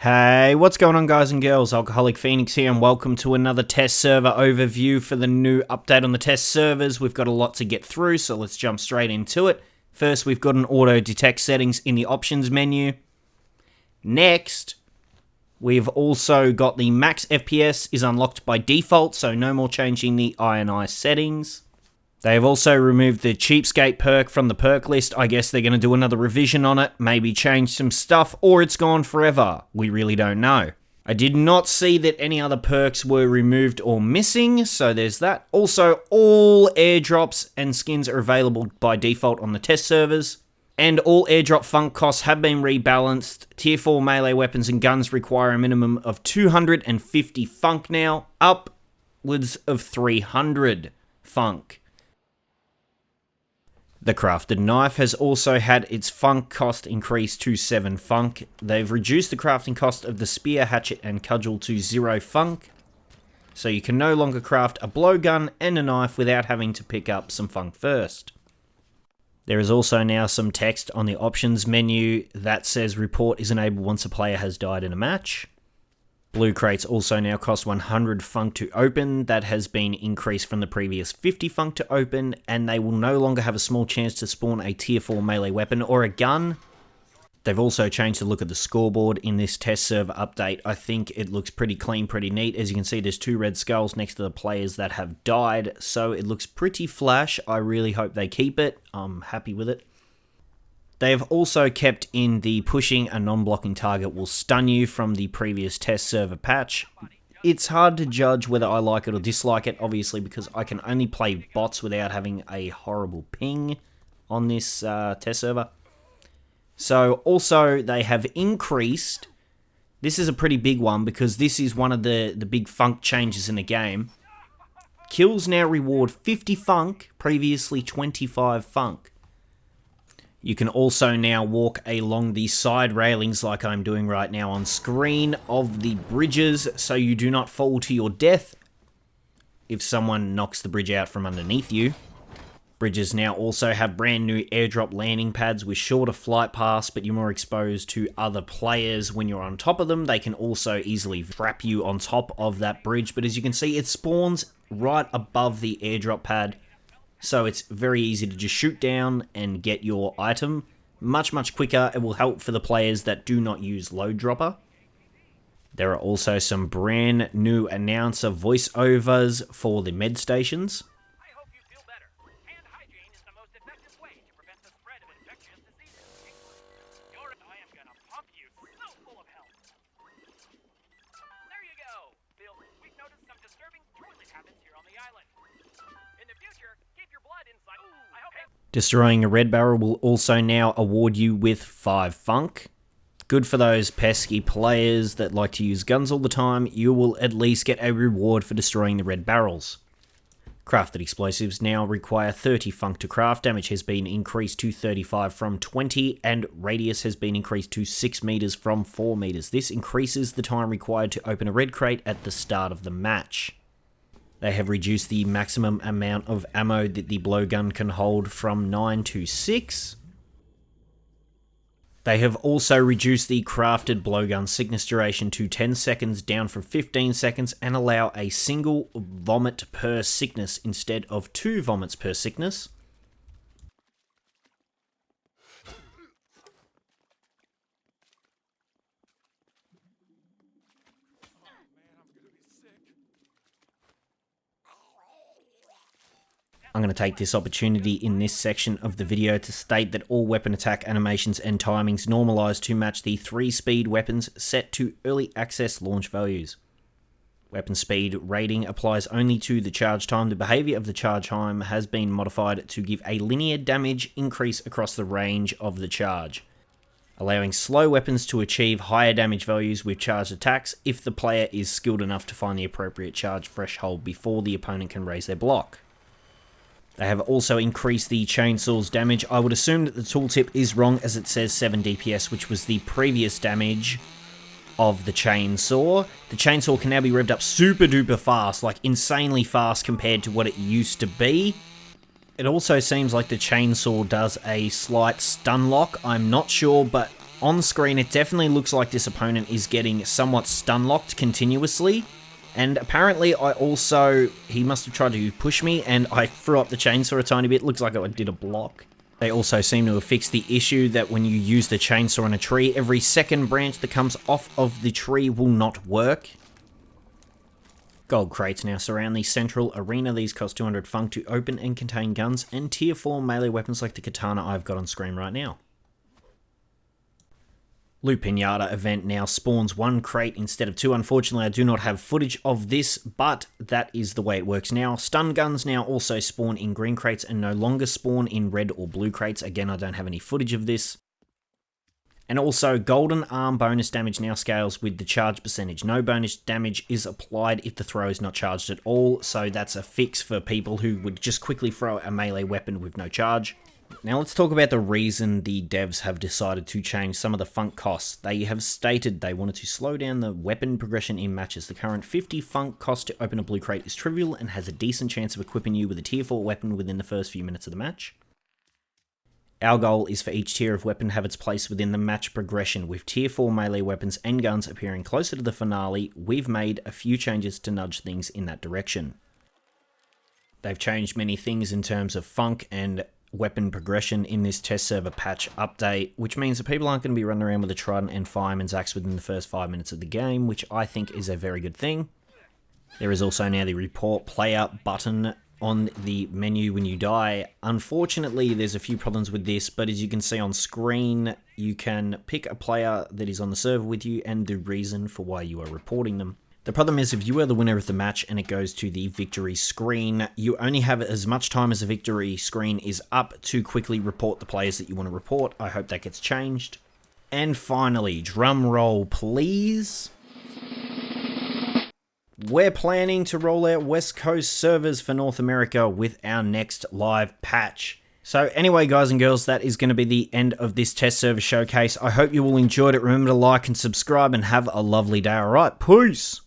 Hey, what's going on guys and girls? Alcoholic Phoenix here and welcome to another test server overview for the new update on the test servers. We've got a lot to get through, so let's jump straight into it. First, we've got an auto detect settings in the options menu. Next, we've also got the max FPS is unlocked by default, so no more changing the I settings. They have also removed the cheapskate perk from the perk list. I guess they're going to do another revision on it, maybe change some stuff, or it's gone forever. We really don't know. I did not see that any other perks were removed or missing, so there's that. Also, all airdrops and skins are available by default on the test servers. And all airdrop funk costs have been rebalanced. Tier 4 melee weapons and guns require a minimum of 250 funk now, upwards of 300 funk. The crafted knife has also had its funk cost increased to 7 funk. They've reduced the crafting cost of the spear, hatchet and cudgel to 0 funk. So you can no longer craft a blowgun and a knife without having to pick up some funk first. There is also now some text on the options menu that says report is enabled once a player has died in a match. Blue crates also now cost 100 funk to open. That has been increased from the previous 50 funk to open, and they will no longer have a small chance to spawn a tier 4 melee weapon or a gun. They've also changed the look of the scoreboard in this test server update. I think it looks pretty clean, pretty neat. As you can see, there's 2 red skulls next to the players that have died, so it looks pretty flash. I really hope they keep it. I'm happy with it. They have also kept in the pushing a non-blocking target will stun you from the previous test server patch. It's hard to judge whether I like it or dislike it, obviously, because I can only play bots without having a horrible ping on this test server. So, also, they have increased. This is a pretty big one because this is one of the big funk changes in the game. Kills now reward 50 funk, previously 25 funk. You can also now walk along the side railings like I'm doing right now on screen of the bridges so you do not fall to your death if someone knocks the bridge out from underneath you. Bridges now also have brand new airdrop landing pads with shorter flight paths, but you're more exposed to other players when you're on top of them. They can also easily trap you on top of that bridge, but as you can see, it spawns right above the airdrop pad. So it's very easy to just shoot down and get your item. Much quicker. It will help for the players that do not use load dropper. There are also some brand new announcer voiceovers for the med stations. I hope you feel better. Hand hygiene is the most effective way to prevent the spread of infectious diseases. I am gonna pump you so full of health. There you go, Bill. We've noticed some disturbing toilet habits here on the island. In the future, keep your blood inside. I hope Destroying a red barrel will also now award you with 5 funk. Good for those pesky players that like to use guns all the time. You will at least get a reward for destroying the red barrels. Crafted explosives now require 30 funk to craft. Damage has been increased to 35 from 20, and radius has been increased to 6 meters from 4 meters. This increases the time required to open a red crate at the start of the match. They have reduced the maximum amount of ammo that the blowgun can hold from 9 to 6. They have also reduced the crafted blowgun sickness duration to 10 seconds, down from 15 seconds, and allow a single vomit per sickness instead of 2 vomits per sickness. I'm going to take this opportunity in this section of the video to state that all weapon attack animations and timings normalize to match the 3-speed weapons set to early access launch values. Weapon speed rating applies only to the charge time. The behavior of the charge time has been modified to give a linear damage increase across the range of the charge, allowing slow weapons to achieve higher damage values with charged attacks if the player is skilled enough to find the appropriate charge threshold before the opponent can raise their block. They have also increased the chainsaw's damage. I would assume that the tooltip is wrong as it says 7 DPS, which was the previous damage of the chainsaw. The chainsaw can now be revved up super duper fast, like insanely fast compared to what it used to be. It also seems like the chainsaw does a slight stun lock. I'm not sure, but on screen, it definitely looks like this opponent is getting somewhat stun-locked continuously. And apparently he must have tried to push me, and I threw up the chainsaw a tiny bit. Looks like I did a block. They also seem to have fixed the issue that when you use the chainsaw on a tree, every second branch that comes off of the tree will not work. Gold crates now surround the central arena. These cost 200 funk to open and contain guns and tier 4 melee weapons like the katana I've got on screen right now. Loot Pinata event now spawns 1 crate instead of 2. Unfortunately, I do not have footage of this, but that is the way it works now. Stun guns now also spawn in green crates and no longer spawn in red or blue crates. Again, I don't have any footage of this. And also, golden arm bonus damage now scales with the charge percentage. No bonus damage is applied if the throw is not charged at all, so that's a fix for people who would just quickly throw a melee weapon with no charge. Now let's talk about the reason the devs have decided to change some of the funk costs. They have stated they wanted to slow down the weapon progression in matches. The current 50 funk cost to open a blue crate is trivial and has a decent chance of equipping you with a tier 4 weapon within the first few minutes of the match. Our goal is for each tier of weapon to have its place within the match progression. With tier 4 melee weapons and guns appearing closer to the finale, we've made a few changes to nudge things in that direction. They've changed many things in terms of funk and weapon progression in this test server patch update, which means that people aren't going to be running around with a trident and fireman's axe within the first 5 minutes of the game, which I think is a very good thing. There is also now the report player button on the menu when you die. Unfortunately, there's a few problems with this, but as you can see on screen, you can pick a player that is on the server with you and the reason for why you are reporting them. The problem is, if you are the winner of the match and it goes to the victory screen, you only have as much time as the victory screen is up to quickly report the players that you want to report. I hope that gets changed. And finally, drum roll please. We're planning to roll out West Coast servers for North America with our next live patch. So anyway, guys and girls, that is going to be the end of this test server showcase. I hope you all enjoyed it. Remember to like and subscribe and have a lovely day. Alright, peace!